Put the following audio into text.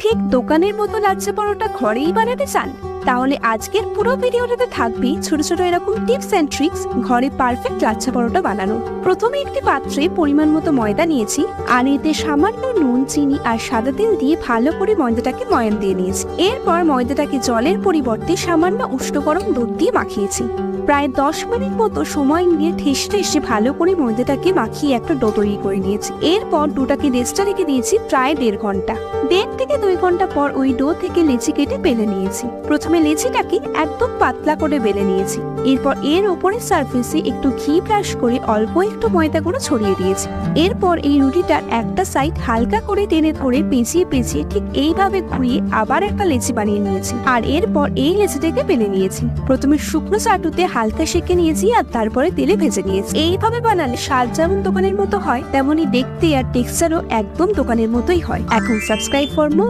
ঠিক দোকানের মতো লাচ্ছা পরোটা ঘরেই বানাতে চান? তাহলে আজকের পুরো ভিডিওটাতে থাকবে ছোট ছোট এরকম টিপস এন্ড ট্রিক্স ঘরে পারফেক্ট লাচ্ছা পরোটা বানানো। প্রথমে একটি পাত্রে পরিমাণ মতো ময়দা নিয়েছি, আর এতে সামান্য নুন, চিনি আর সাদা তেল দিয়ে ভালো করে ময়দাটাকে ময়ান দিয়ে নিয়েছি। এরপর ময়দাটাকে জলের পরিবর্তে সামান্য উষ্ণ গরম দুধ দিয়ে মাখিয়েছি। প্রায় 10 মিনিট মতো সময় নিয়ে ঠেসে ঠেসে ভালো করে ময়দাটাকে মাখিয়ে একটা ডো তৈরি করে নিয়েছি। এরপর ডোটাকে রেস্টে রেখে দিয়েছি প্রায় 1.5 ঘন্টা। 1.5 থেকে 2 ঘন্টা পর ওই ডো থেকে লেচি কেটে বেলে নিয়েছি। প্রথমে লেচিটাকে একদম পাতলা করে বেলে নিয়েছি। এরপর এর ওপরের সারফেসে একটু ঘি ব্রাশ করে অল্প একটু ময়দা গুঁড়ো ছড়িয়ে দিয়েছি। এরপর এই রুটিটার একটা সাইড হালকা করে টেনে ধরে পেঁচিয়ে পেঁচিয়ে ঠিক এইভাবে ঘুরিয়ে আবার একটা লেচি বানিয়ে নিয়েছি। আর এরপর এই লেচিটাকে বেলে নিয়েছি। প্রথমে শুকনো চাটুতে হালকা সেঁকে নিয়েছি, আর তারপরে তেলে ভেজে নিয়েছি। এইভাবে বানালে স্বাদ যেমন দোকানের মতো হয়, তেমনি দেখতে আর টেক্সচারও একদম দোকানের মতোই হয়। এখন সাবস্ক্রাইব ফর মোর।